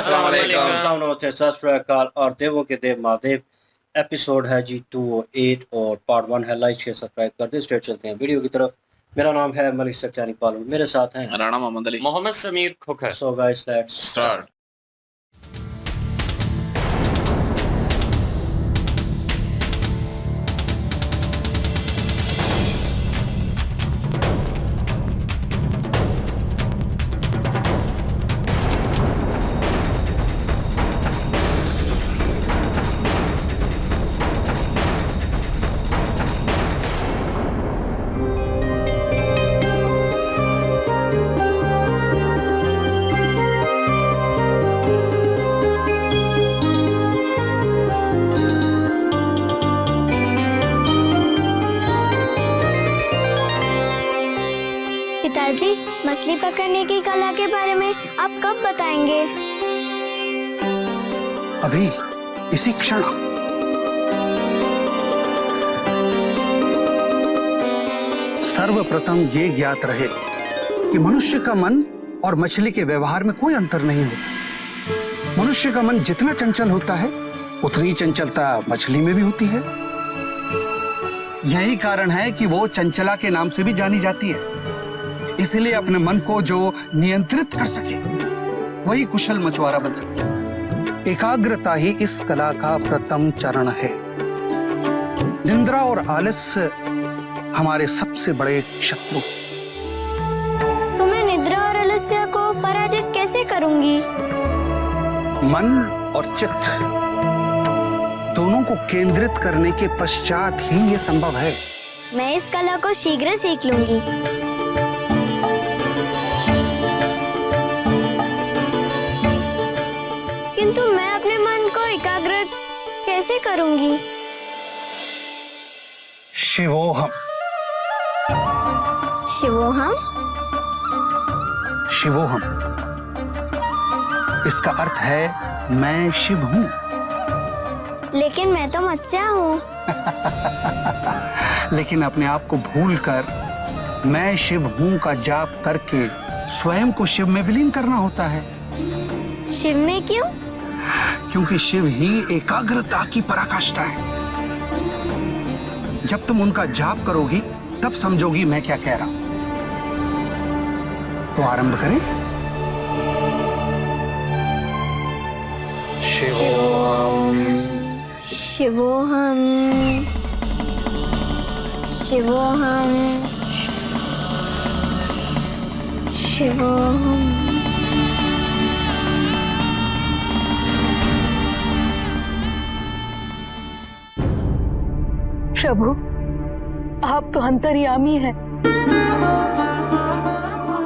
अस्सलाम नमस्ते सत श्री अकाल। और देवों के देव महादेव एपिसोड है जी 208 और पार्ट 1 है। लाइक शेयर सब्सक्राइब कर दे। स्ट्रेट चलते हैं वीडियो की तरफ। मेरा नाम है मलिक सख्तियानी पालू, मेरे साथ हैं Rana Mohammad Ali, Mohammad Sameer Khokhar. So guys let's start. पिताजी, मछली पकड़ने की कला के बारे में आप कब बताएंगे? अभी, इसी क्षण। सर्वप्रथम ये ज्ञात रहे कि मनुष्य का मन और मछली के व्यवहार में कोई अंतर नहीं होता। मनुष्य का मन जितना चंचल होता है, उतनी चंचलता मछली में भी होती है। यही कारण है कि वो चंचला के नाम से भी जानी जाती है। इसलिए अपने मन को जो नियंत्रित कर सके, वही कुशल मछुआरा बन सके। एकाग्रता ही इस कला का प्रथम चरण है। निंद्रा और आलस्य हमारे सबसे बड़े शत्रु। तो मैं निद्रा और आलस्य को पराजित कैसे करूंगी? मन और चित्त दोनों को केंद्रित करने के पश्चात ही ये संभव है। मैं इस कला को शीघ्र सीख लूंगी। किंतु मैं अपने मन को एकाग्र कैसे करूंगी? शिवोहम। शिवोहम? शिवोहम इसका अर्थ है मैं शिव हूं। लेकिन मैं तो मत्स्या हूँ। लेकिन अपने आप को भूलकर मैं शिव हूं का जाप करके स्वयं को शिव में विलीन करना होता है। शिव में क्यों? क्योंकि शिव ही एकाग्रता की पराकाष्ठा है। जब तुम उनका जाप करोगी तब समझोगी मैं क्या कह रहा हूं। तो आरंभ करें। शिवोहम, शिवोहम, शिवोहम। प्रभु, आप तो अंतर्यामी हैं।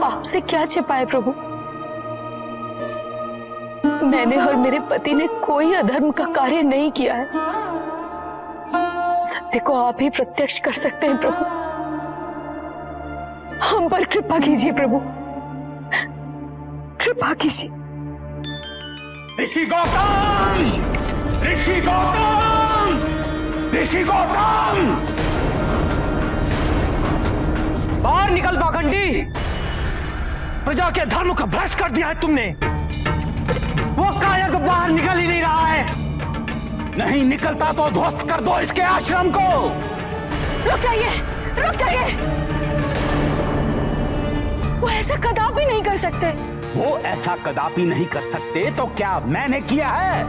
आपसे क्या छिपाए प्रभु? मैंने और मेरे पति ने कोई अधर्म का कार्य नहीं किया है। सत्य को आप ही प्रत्यक्ष कर सकते हैं प्रभु। हम पर कृपा कीजिए प्रभु, कृपा कीजिए। ऋषि गौतम! ऋषि गौतम! ऋषि गौतम! बाहर निकल पाखंडी! प्रजा के धर्म को भ्रष्ट कर दिया है तुमने। वो कायर तो बाहर निकल ही नहीं रहा है। नहीं निकलता तो ध्वस्त कर दो इसके आश्रम को। रुक जाइए, रुक जाइए। वो ऐसा कदापि नहीं कर सकते। वो ऐसा कदापि नहीं कर सकते तो क्या मैंने किया है?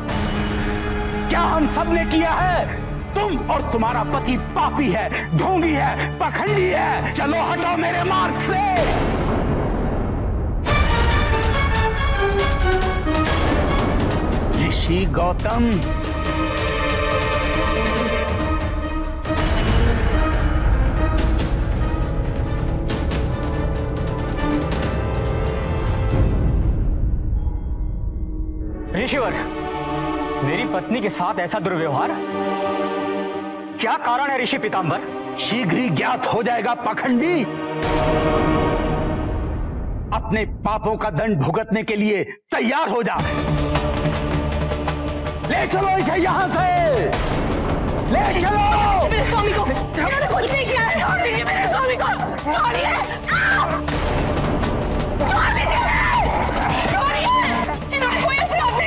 क्या हम सब ने किया है? तुम और तुम्हारा पति पापी है, ढोंगी है, पखंडी है। चलो हटो मेरे मार्ग से। ऋषि गौतम, ऋषिवर, मेरी पत्नी के साथ ऐसा दुर्व्यवहार क्या कारण है ऋषि पितांबर? शीघ्र ही ज्ञात हो जाएगा पाखंडी। अपने पापों का दंड भुगतने के लिए तैयार हो जा। ले चलो इसे यहाँ से, ले चलो। मेरे स्वामी को इन्होंने कुछ नहीं किया है। छोड़ दीजिए मेरे स्वामी को, छोड़िए, छोड़ दीजिए, छोड़िए। इन्होंने कोई अपराध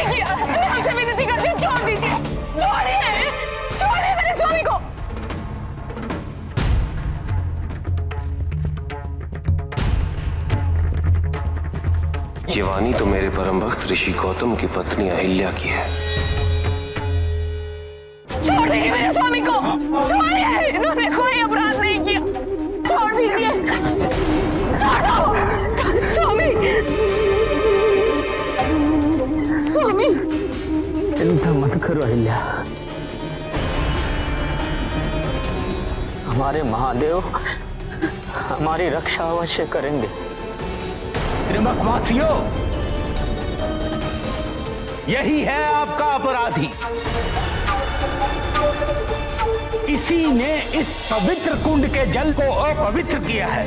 ये वाणी तो मेरे परम भक्त ऋषि गौतम की पत्नी अहिल्या की है। छोड़ दीजिए मेरे स्वामी को, छोड़िए, इन्होंने कोई अपराध नहीं किया, छोड़ दीजिए, छोड़ो, स्वामी, स्वामी, चिंता मत करो अहिल्या, हमारे महादेव हमारी रक्षा अवश्य करेंगे। त्रिंबकवासियों, यही है आपका अपराधी। इसी ने इस पवित्र कुंड के जल को अपवित्र किया है।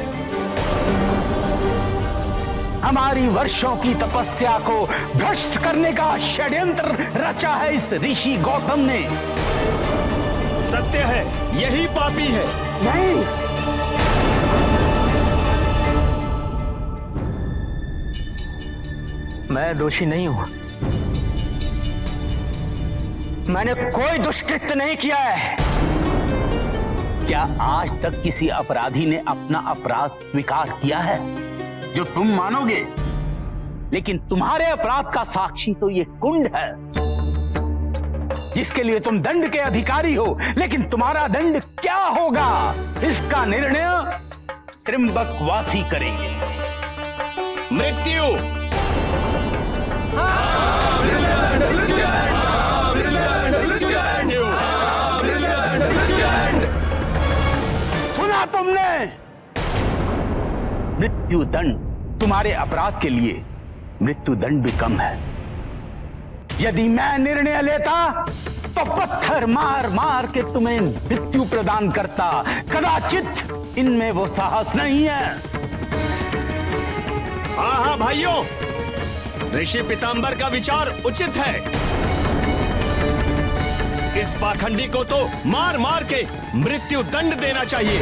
हमारी वर्षों की तपस्या को भ्रष्ट करने का षड्यंत्र रचा है इस ऋषि गौतम ने। सत्य है, यही पापी है। नहीं, मैं दोषी नहीं हूं। मैंने कोई दुष्कृत्य नहीं किया है। क्या आज तक किसी अपराधी ने अपना अपराध स्वीकार किया है जो तुम मानोगे? लेकिन तुम्हारे अपराध का साक्षी तो ये कुंड है जिसके लिए तुम दंड के अधिकारी हो। लेकिन तुम्हारा दंड क्या होगा, इसका निर्णय त्रिंबकवासी करेंगे। मृत्यु। सुना तुमने? मृत्यु दंड, तुम्हारे अपराध के लिए मृत्यु दंड भी कम है। यदि मैं निर्णय लेता तो पत्थर मार मार के तुम्हें मृत्यु प्रदान करता। कदाचित इनमें वो साहस नहीं है। हाँ भाइयों, ऋषि पीताम्बर का विचार उचित है। इस पाखंडी को तो मार मार के मृत्यु दंड देना चाहिए।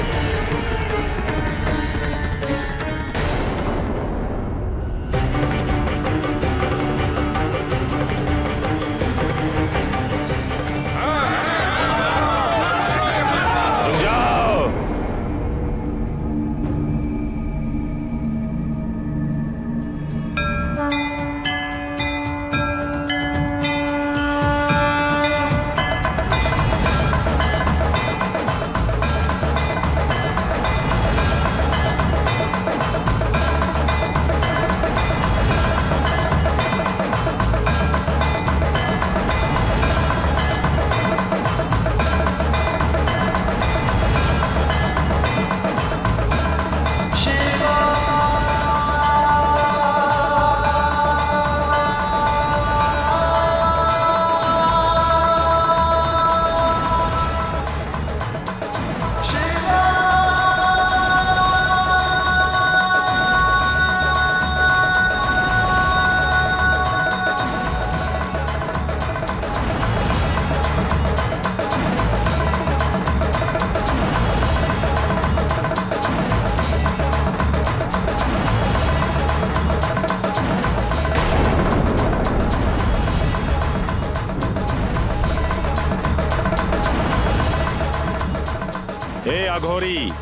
ए अघोरी,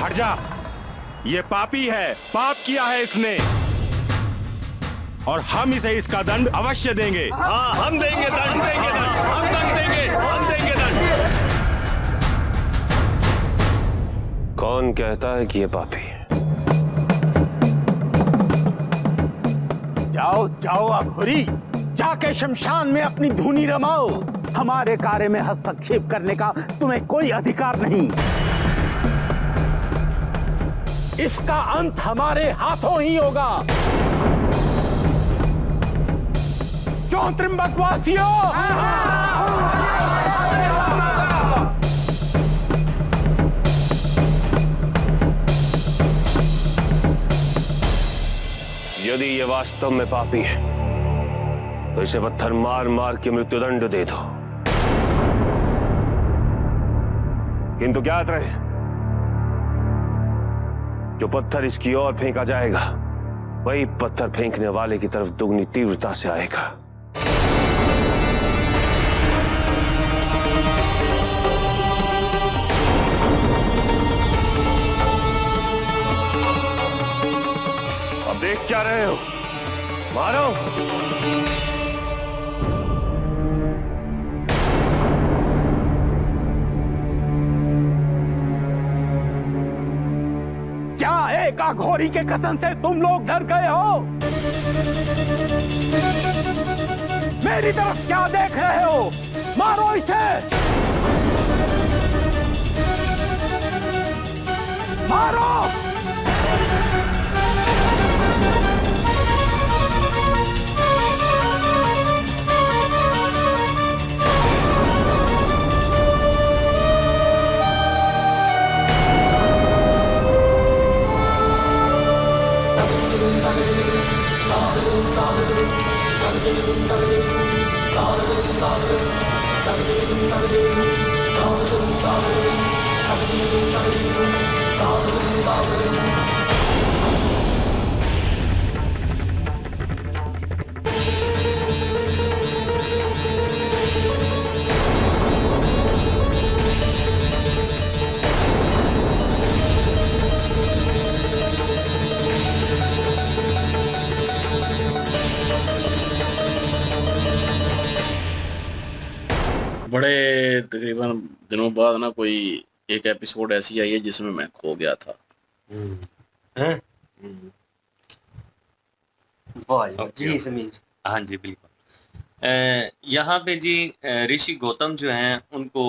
हट जा। ये पापी है, पाप किया है इसने, और हम इसे इसका दंड अवश्य देंगे। हाँ, हम देंगे दंड, देंगे दंड, हम दंड देंगे, हम देंगे दंड। कौन कहता है कि ये पापी है? जाओ जाओ अघोरी, जाके शमशान में अपनी धूनी रमाओ। हमारे कार्य में हस्तक्षेप करने का तुम्हें कोई अधिकार नहीं। इसका अंत हमारे हाथों ही होगा। क्यों त्रिंबकवासियों? यदि ये वास्तव में पापी है तो इसे पत्थर मार मार के मृत्युदंड दे दो। किंतु ज्ञात रहे, जो पत्थर इसकी ओर फेंका जाएगा वही पत्थर फेंकने वाले की तरफ दुगनी तीव्रता से आएगा। अब देख क्या कर रहे हो? मारो। क्या एक अघोरी के कथन से तुम लोग डर गए हो? मेरी तरफ क्या देख रहे हो? मारो इसे, मारो। बड़े तकरीबन दिनों बाद ना कोई एक एपिसोड ऐसी आई है जिसमें मैं खो गया था। हैं? वाह यार, जी समीर। हाँ जी बिल्कुल। यहाँ पे जी ऋषि गौतम जो हैं उनको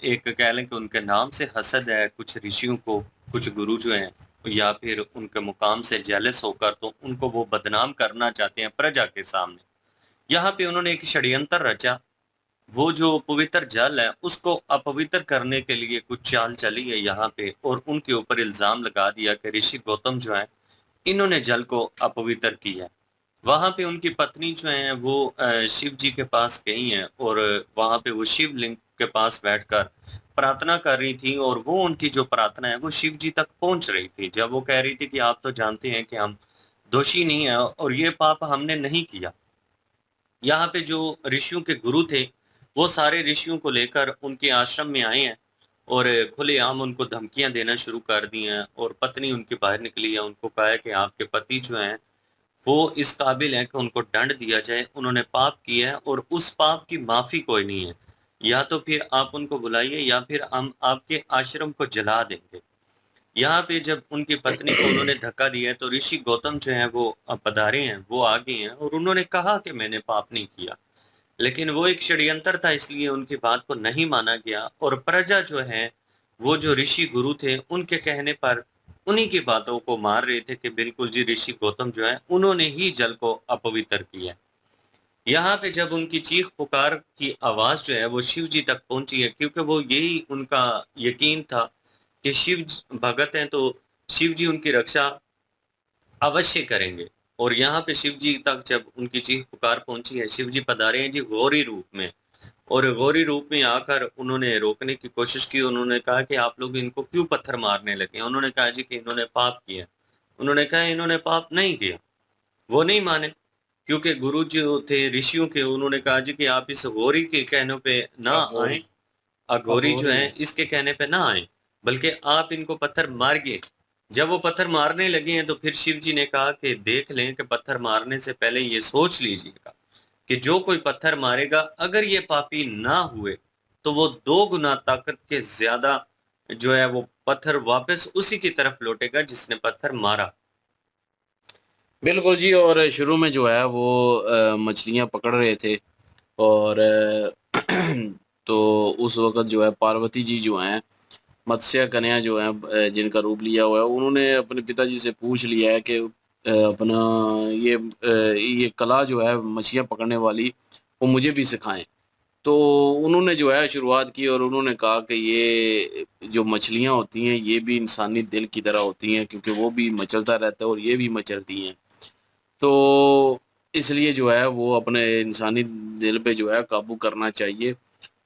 एक कह लें कि उनके नाम से हसद है कुछ ऋषियों को, कुछ गुरु जो हैं या फिर उनके मुकाम से जेलस होकर तो उनको वो बदनाम करना चाहते हैं प्रजा के सामने। यहाँ पे उन्होंने एक षड्यंत्र रचा, वो जो पवित्र जल है उसको अपवित्र करने के लिए कुछ चाल चली है यहाँ पे, और उनके ऊपर इल्जाम लगा दिया कि ऋषि गौतम जो है इन्होंने जल को अपवित्र किया। वहां पे उनकी पत्नी जो है वो शिव जी के पास गई हैं और वहां पे वो शिव लिंग के पास बैठकर प्रार्थना कर रही थी, और वो उनकी जो प्रार्थना है वो शिव जी तक पहुंच रही थी। जब वो कह रही थी कि आप तो जानते हैं कि हम दोषी नहीं है और ये पाप हमने नहीं किया। यहाँ पे जो ऋषियों के गुरु थे वो सारे ऋषियों को लेकर उनके आश्रम में आए हैं और खुलेआम उनको धमकियां देना शुरू कर दी हैं, और पत्नी उनकी बाहर निकली है, उनको कहा है कि आपके पति जो हैं वो इस काबिल है कि उनको दंड दिया जाए, उन्होंने पाप किया है और उस पाप की माफी कोई नहीं है, या तो फिर आप उनको बुलाइए या फिर हम आपके आश्रम को जला देंगे। यहाँ पे जब उनकी पत्नी को उन्होंने धक्का दिया है तो ऋषि गौतम जो है वो पधारे हैं, वो आ गए हैं और उन्होंने कहा कि मैंने पाप नहीं किया, लेकिन वो एक षड्यंत्र था इसलिए उनकी बात को नहीं माना गया, और प्रजा जो है वो जो ऋषि गुरु थे उनके कहने पर उन्हीं की बातों को मार रहे थे कि बिल्कुल जी ऋषि गौतम जो है उन्होंने ही जल को अपवित्र किया। यहाँ पे जब उनकी चीख पुकार की आवाज जो है वो शिव जी तक पहुंची है, क्योंकि वो यही उनका यकीन था कि शिव भगत हैं तो शिव जी उनकी रक्षा अवश्य करेंगे। और यहाँ पे शिव जी तक जब उनकी चीख पुकार पहुंची है, शिव जी पधारे हैं जी गौरी रूप में, और गौरी रूप में आकर उन्होंने रोकने की कोशिश की। उन्होंने कहा कि आप लोग इनको क्यों पत्थर मारने लगे? उन्होंने कहा जी कि इन्होंने पाप किया। उन्होंने कहा इन्होंने पाप नहीं किया। वो नहीं माने, क्योंकि गुरु जो थे ऋषियों के, उन्होंने कहा जी कि आप इस गौरी के कहने पे ना आए, अघोरी जो है इसके कहने पे ना आए, बल्कि आप इनको पत्थर मारिए। जब वो पत्थर मारने लगे हैं तो फिर शिव जी ने कहा कि देख लें कि पत्थर मारने से पहले ये सोच लीजिएगा कि जो कोई पत्थर मारेगा अगर ये पापी ना हुए तो वो 2 गुना ताकत के ज्यादा जो है वो पत्थर वापस उसी की तरफ लौटेगा जिसने पत्थर मारा। बिल्कुल जी। और शुरू में जो है वो मछलियां पकड़ रहे थे, और तो उस वक्त जो है पार्वती जी जो हैं मत्स्य कन्या जो है जिनका रूप लिया हुआ है, उन्होंने अपने पिताजी से पूछ लिया है कि अपना ये कला जो है मछलियां पकड़ने वाली वो मुझे भी सिखाएं। तो उन्होंने जो है शुरुआत की और उन्होंने कहा कि ये जो मछलियां होती हैं ये भी इंसानी दिल की तरह होती हैं, क्योंकि वो भी मचलता रहता है और ये भी मचलती हैं। तो इसलिए जो है वो अपने इंसानी दिल पे जो है काबू करना चाहिए।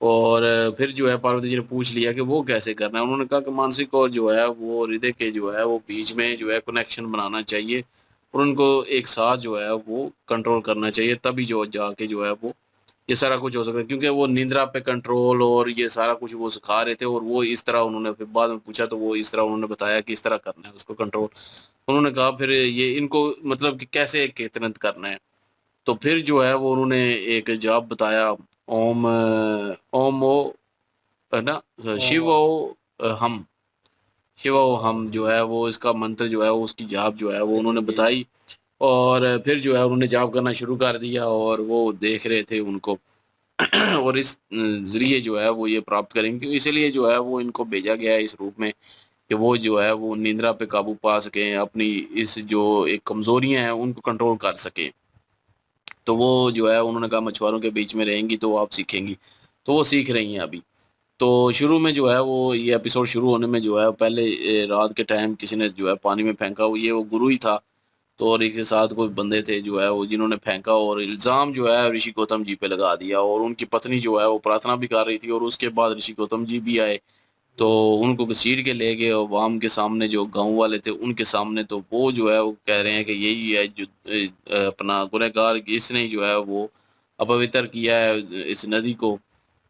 और फिर जो है पार्वती जी ने पूछ लिया कि वो कैसे करना है। उन्होंने कहा कि मानसिक और जो है वो हृदय के जो है वो बीच में जो है कनेक्शन बनाना चाहिए और उनको एक साथ जो है वो कंट्रोल करना चाहिए, तभी जो जाके जो है वो ये सारा कुछ हो सकता है। क्योंकि वो निंद्रा पे कंट्रोल और ये सारा कुछ वो सिखा रहे थे, और वो इस तरह उन्होंने फिर बाद में पूछा तो वो इस तरह उन्होंने बताया कि इस तरह करना है उसको कंट्रोल। उन्होंने कहा फिर ये इनको मतलब कि कैसे केतनत करना है। तो फिर जो है वो उन्होंने एक जाप बताया, ओम ओम ओ है ना, शिव ओ हम, शिव ओ हम जो है वो इसका मंत्र जो है वो उसकी जाप जो है वो उन्होंने बताई। और फिर जो है उन्होंने जाप करना शुरू कर दिया और वो देख रहे थे उनको और इस ज़रिए जो है वो ये प्राप्त करेंगे, इसीलिए जो है वो इनको भेजा गया है इस रूप में कि वो जो है वो निंद्रा पे काबू पा सकें, अपनी इस जो एक कमज़ोरियाँ हैं उनको कंट्रोल कर सकें। तो वो जो है उन्होंने कहा मछुआरों के बीच में रहेंगी तो आप सीखेंगी, तो वो सीख रही हैं अभी। तो शुरू में जो है वो ये एपिसोड शुरू होने में जो है पहले रात के टाइम किसी ने जो है पानी में फेंका, वो गुरु ही था। तो और एक के साथ कोई बंदे थे जो है वो जिन्होंने फेंका और इल्ज़ाम जो है ऋषि गौतम जी पे लगा दिया, और उनकी पत्नी जो है वो प्रार्थना भी कर रही थी और उसके बाद ऋषि गौतम जी भी आए। तो उनको घसीट के ले गए और वाम के सामने जो गाँव वाले थे उनके सामने, तो वो जो है वो कह रहे हैं कि यही है जो अपना गुनहगार, इसने ही जो है वो अपवित्र किया है इस नदी को।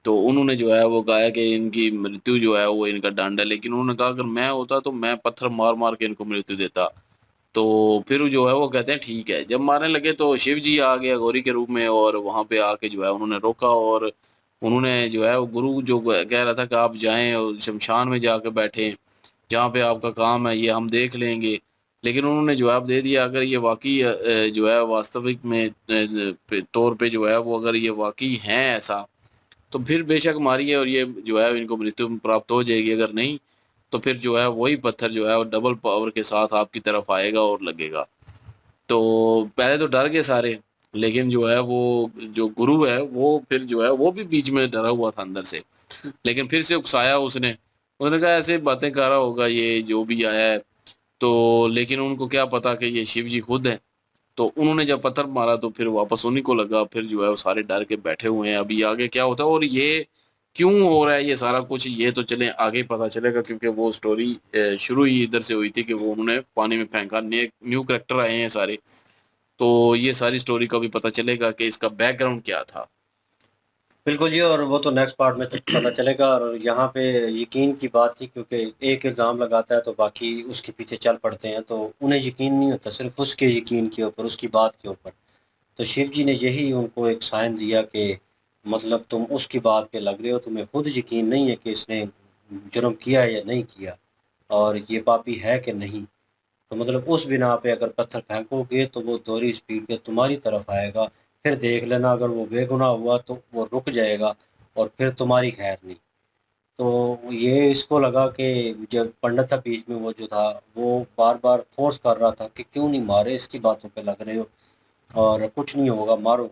तो उन्होंने जो है वो कहा कि इनकी मृत्यु जो है वो इनका दंड है, लेकिन उन्होंने कहा अगर मैं होता तो मैं पत्थर मार मार के इनको मृत्यु देता। तो फिर जो है वो कहते हैं ठीक है। जब मारने लगे तो शिव जी आ गए गौरी के रूप में और वहाँ पे आके जो है उन्होंने रोका, और उन्होंने जो है वो गुरु जो कह रहा था कि आप जाएं और शमशान में जाकर बैठें, जहाँ पे आपका काम है ये हम देख लेंगे, लेकिन उन्होंने जवाब दे दिया अगर ये वाकई जो है वास्तविक में तौर पे जो है वो अगर ये वाकई हैं ऐसा, तो फिर बेशक मारिए और ये जो है इनको मृत्यु प्राप्त हो जाएगी, अगर नहीं तो फिर जो है वही पत्थर जो है वो डबल पावर के साथ आपकी तरफ आएगा और लगेगा। तो पहले तो डर गए सारे, लेकिन जो है वो जो गुरु है वो फिर जो है वो भी बीच में डरा हुआ था अंदर से, लेकिन फिर से उकसाया उसने कहा ऐसे बातें कर रहा होगा ये जो भी आया है। तो लेकिन उनको क्या पता कि ये शिव जी खुद है। तो उन्होंने जब पत्थर मारा तो फिर वापस उन्हीं को लगा, फिर जो है वो सारे डर के बैठे हुए हैं। अभी आगे क्या होता है और ये क्यों हो रहा है ये सारा कुछ, ये तो चले आगे पता चलेगा, क्योंकि वो स्टोरी शुरू ही इधर से हुई थी कि वो उन्होंने पानी में फेंका, न्यू कैरेक्टर आए हैं सारे। तो ये सारी स्टोरी का भी पता चलेगा कि इसका बैकग्राउंड क्या था। बिल्कुल जी, और वो तो नेक्स्ट पार्ट में पता चलेगा। और यहाँ पे यकीन की बात थी, क्योंकि एक इल्ज़ाम लगाता है तो बाकी उसके पीछे चल पड़ते हैं, तो उन्हें यकीन नहीं होता सिर्फ उसके यकीन के ऊपर, उसकी बात के ऊपर। तो शिव जी ने यही उनको एक साइन दिया कि मतलब तुम उसकी बात पे लग रहे हो, तुम्हें खुद यकीन नहीं है कि इसने जुर्म किया है या नहीं किया और ये पापी है कि नहीं। तो मतलब उस बिना पे अगर पत्थर फेंकोगे तो वो दोहरी स्पीड पे तुम्हारी तरफ आएगा, फिर देख लेना अगर वो बेगुनाह हुआ तो वो रुक जाएगा और फिर तुम्हारी खैर नहीं। तो ये इसको लगा कि जब पंडित था बीच में वो जो था वो बार बार फोर्स कर रहा था कि क्यों नहीं मारे, इसकी बातों पे लग रहे हो और कुछ नहीं होगा, मारो।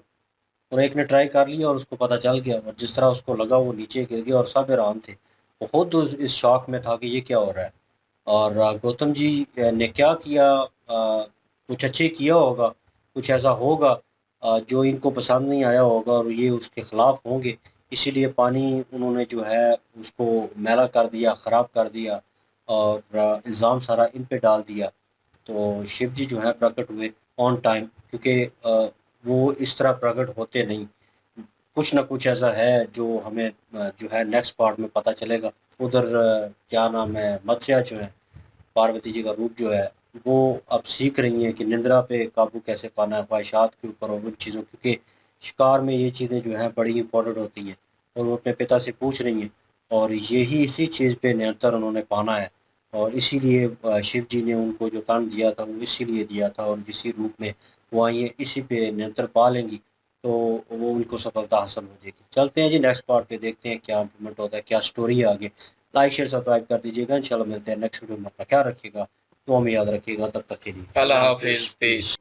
और एक ने ट्राई कर लिया और उसको पता चल गया, और जिस तरह उसको लगा वो नीचे गिर गया और सब हैरान थे। वो खुद इस शौक में था कि ये क्या हो रहा है। और गौतम जी ने क्या किया, कुछ अच्छे किया होगा, कुछ ऐसा होगा जो इनको पसंद नहीं आया होगा और ये उसके ख़िलाफ़ होंगे, इसीलिए पानी उन्होंने जो है उसको मैला कर दिया, ख़राब कर दिया और इल्ज़ाम सारा इन पे डाल दिया। तो शिव जी जो है प्रकट हुए ऑन टाइम, क्योंकि वो इस तरह प्रकट होते नहीं। कुछ ना कुछ ऐसा है जो हमें जो है नेक्स्ट पार्ट में पता चलेगा। उधर क्या नाम है, मत्स्या जो है पार्वती जी का रूप जो है वो अब सीख रही हैं कि निंद्रा पे काबू कैसे पाना है, ख्वाहिशात के ऊपर और उन चीज़ों, क्योंकि शिकार में ये चीज़ें जो हैं बड़ी इंपॉर्टेंट होती हैं। और वो अपने पिता से पूछ रही हैं और यही इसी चीज़ पे नियंत्रण उन्होंने पाना है। और इसीलिए शिव जी ने उनको जो तन दिया था वो इसीलिए दिया था, और इसी रूप में वो आई हैं, इसी पे नियंत्रण पा लेंगी तो वो उनको सफलता हासिल हो जाएगी। चलते हैं जी नेक्स्ट पार्ट पे, देखते हैं क्या इम्प्लीमेंट होता है, क्या स्टोरी है आगे। लाइक शेयर सब्सक्राइब कर दीजिएगा। इंशाल्लाह मिलते हैं नेक्स्ट वीडियो में। अपना ख्याल रखिएगा, तो हमें याद रखिएगा। तब तक के लिए अल्लाह हाफिज़।